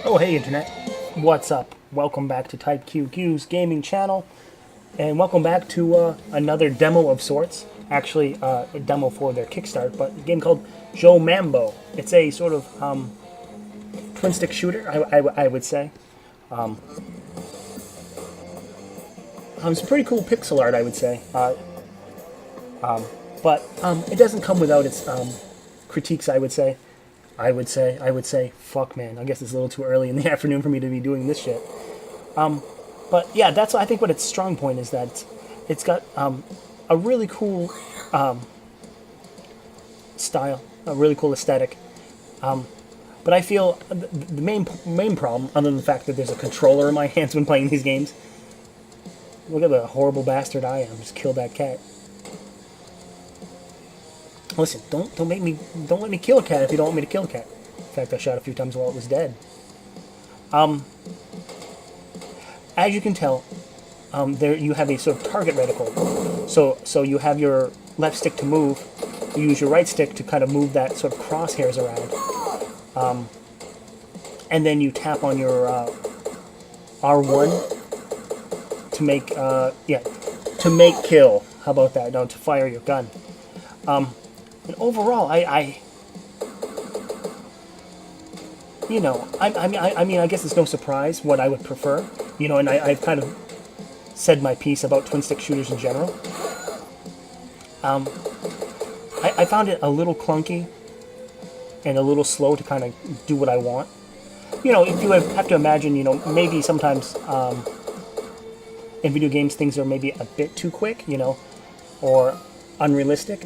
Oh, hey, Internet. What's up? Welcome back to Type QQ's gaming channel, and welcome back to another demo of sorts. Actually, a demo for their Kickstarter, but a game called John Mambo. It's a sort of twin-stick shooter, I would say. It's pretty cool pixel art, I would say. But it doesn't come without its critiques, I would say. Fuck, man. I guess it's a little too early in the afternoon for me to be doing this shit. But yeah, that's I think what its strong point is that it's got a really cool style, a really cool aesthetic. But I feel the main problem, other than the fact that there's a controller in my hands when playing these games. Look at the horrible bastard I am. Just kill that cat. Listen, don't let me kill a cat if you don't want me to kill a cat. In fact, I shot a few times while it was dead. As you can tell, there you have a sort of target reticle. So you have your left stick to move. You use your right stick to kind of move that sort of crosshairs around. And then you tap on your R1 to make to make kill. How about that? No, to fire your gun. And overall, I guess it's no surprise what I would prefer. And I've kind of said my piece about twin-stick shooters in general. I found it a little clunky and a little slow to kind of do what I want. If you have to imagine, maybe sometimes in video games things are maybe a bit too quick, or unrealistic.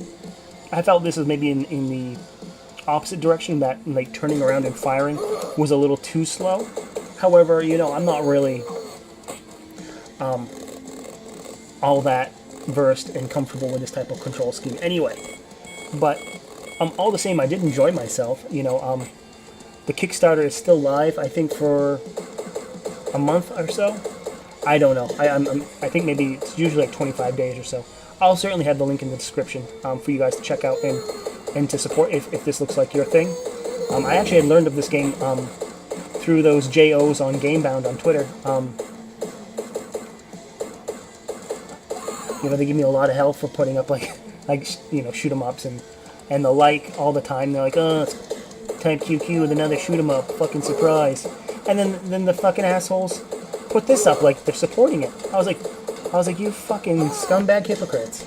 I felt this was maybe in the opposite direction, that like turning around and firing was a little too slow. However, I'm not really all that versed and comfortable with this type of control scheme anyway. But all the same, I did enjoy myself. The Kickstarter is still live, I think, for a month or so. I don't know. I think maybe it's usually like 25 days or so. I'll certainly have the link in the description for you guys to check out and to support if this looks like your thing. I actually had learned of this game through those JOs on Gamebound on Twitter. They give me a lot of hell for putting up like shoot 'em ups and the like all the time. They're like, oh, it's Type QQ with another shoot 'em up, fucking surprise. And then the fucking assholes put this up like they're supporting it. I was like, you fucking scumbag hypocrites.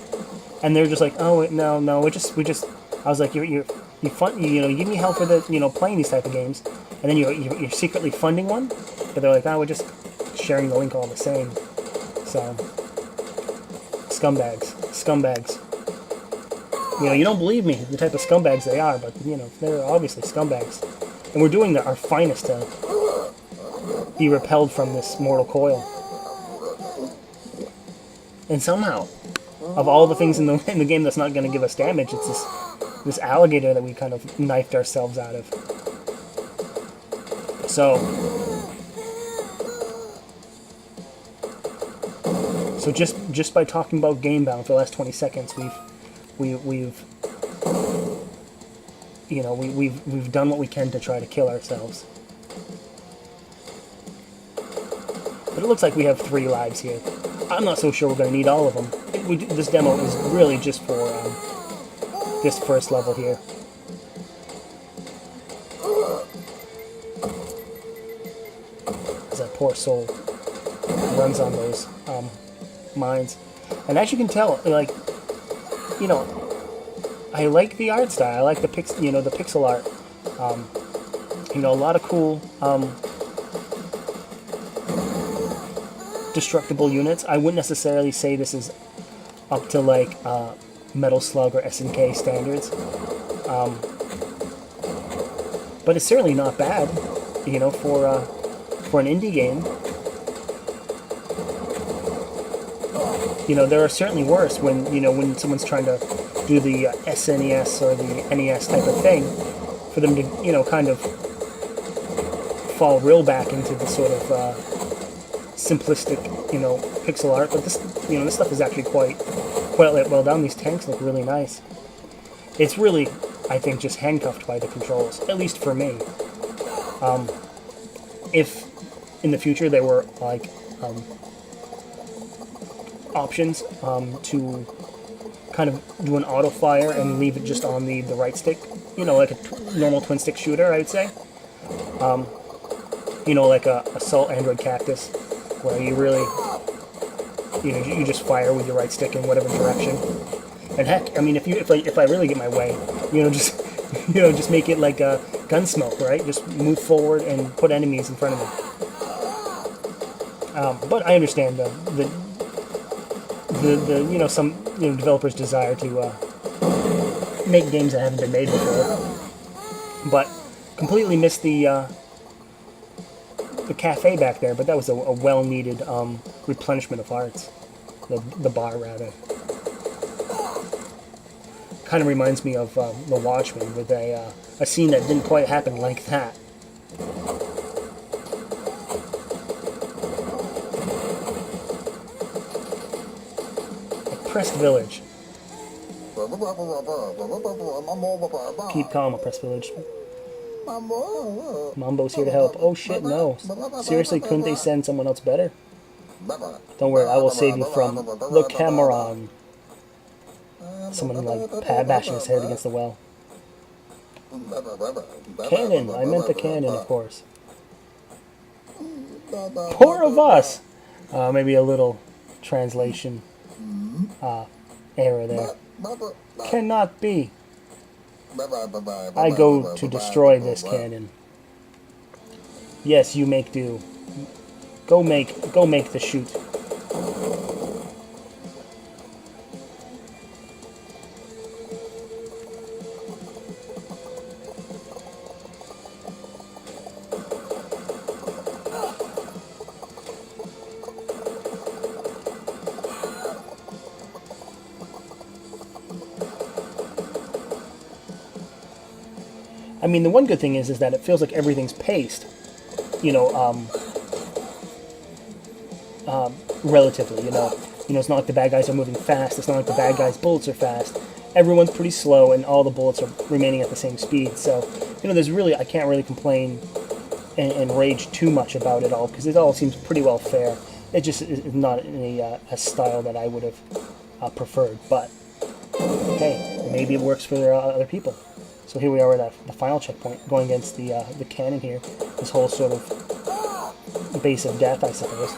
And they're just like, oh no, we just. I was like, you give me hell for playing these type of games, and then you're secretly funding one. But they're like, oh, we're just sharing the link all the same. So, scumbags. You don't believe me, the type of scumbags they are, but they're obviously scumbags, and we're doing our finest to be repelled from this mortal coil. And somehow, of all the things in the game that's not going to give us damage, it's this alligator that we kind of knifed ourselves out of. So just by talking about Gamebound for the last 20 seconds, we've done what we can to try to kill ourselves. But it looks like we have 3 lives here. I'm not so sure we're going to need all of them. This demo is really just for this first level here. That poor soul runs on those mines. And as you can tell, I like the art style. I like the pixel art. A lot of cool destructible units. I wouldn't necessarily say this is up to like Metal Slug or SNK standards, but it's certainly not bad, for an indie game. There are certainly worse when someone's trying to do the SNES or the NES type of thing, for them to kind of fall real back into the sort of simplistic, pixel art. But this stuff is actually quite well done. These tanks look really nice. It's really, I think, just handcuffed by the controls, at least for me. if in the future there were like options to kind of do an auto fire and leave it just on the right stick, you know, like a normal twin stick shooter, I would say. You know, like a Assault Android Cactus, where you really, you know, you just fire with your right stick in whatever direction. And heck, I mean, if I really get my way, you know, just just make it like a Gunsmoke, right? Just move forward and put enemies in front of me. But I understand the you know, some, you know, developers' desire to make games that haven't been made before, but completely missed the cafe back there. But that was a well-needed replenishment of hearts. The bar, rather. Kind of reminds me of The Watchmen, with a scene that didn't quite happen like that. Oppressed Village. Keep calm, Oppressed Village. Mambo's here to help. Oh shit, no. Seriously, couldn't they send someone else better? Don't worry, I will save you from the Cameron. Someone like bashing his head against the well. Cannon! I meant the cannon, of course. Poor of us! Maybe a little translation error there. Cannot be. I go to destroy this cannon. Yes, you make do. Go make the shoot. I mean, the one good thing is that it feels like everything's paced, you know, relatively, you know. It's not like the bad guys are moving fast. It's not like the bad guys' bullets are fast. Everyone's pretty slow, and all the bullets are remaining at the same speed. So, you know, I can't really complain and rage too much about it all, because it all seems pretty well fair. It just is not a style that I would have preferred, but hey, maybe it works for other people. So here we are at the final checkpoint, going against the cannon here. This whole sort of base of death, I suppose.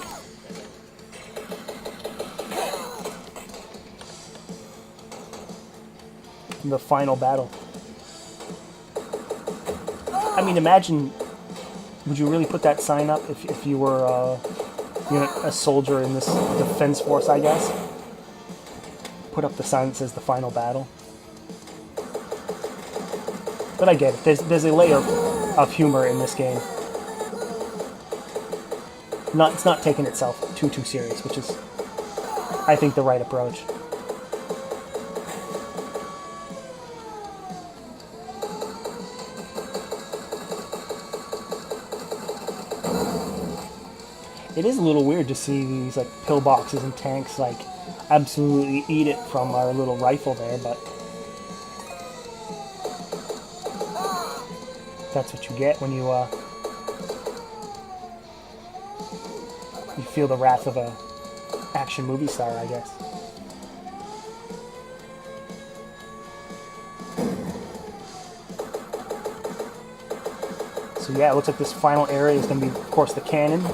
The final battle. I mean, imagine, would you really put that sign up if you were you know, a soldier in this defense force, I guess? Put up the sign that says the final battle. But I get it. There's a layer of humor in this game. It's not taking itself too serious, which is, I think, the right approach. It is a little weird to see these like pillboxes and tanks like absolutely eat it from our little rifle there, but that's what you get when you feel the wrath of a action movie star, I guess. So yeah, it looks like this final area is going to be, of course, the cannon,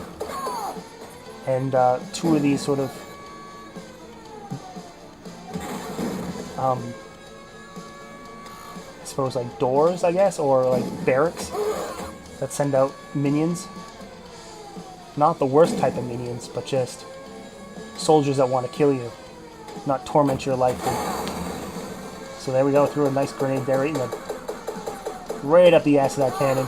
and two of these sort of I suppose like doors, I guess, or like barracks that send out minions. Not the worst type of minions, but just soldiers that want to kill you, not torment your life. So there we go, threw a nice grenade there, right up the ass of that cannon.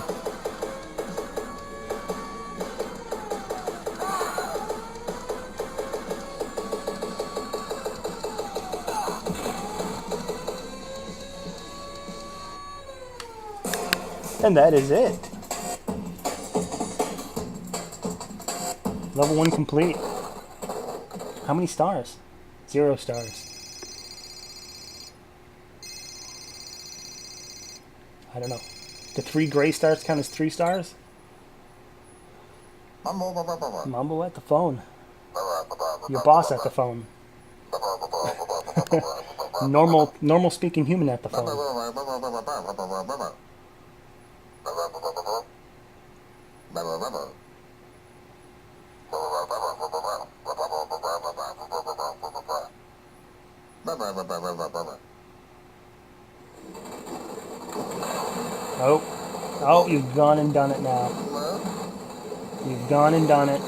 And that is it. Level 1 complete. How many stars? 0 stars. I don't know. Do 3 gray stars count as 3 stars? Mambo at the phone. Your boss at the phone. Normal speaking human at the phone. Oh, you've gone and done it now. You've gone and done it.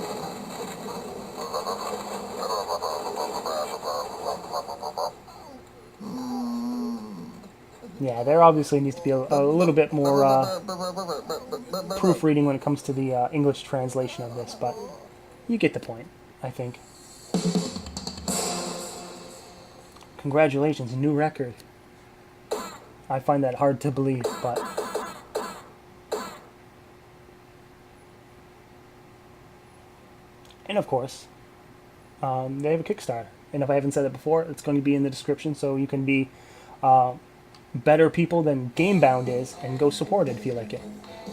Yeah, there obviously needs to be a little bit more proofreading when it comes to the English translation of this, but you get the point, I think. Congratulations, new record. I find that hard to believe, but... And of course, they have a Kickstarter. And if I haven't said it before, it's going to be in the description, so you can be better people than Gamebound is and go support it if you like it.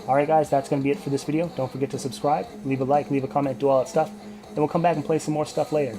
Alright guys, that's going to be it for this video. Don't forget to subscribe, leave a like, leave a comment, do all that stuff. Then we'll come back and play some more stuff later.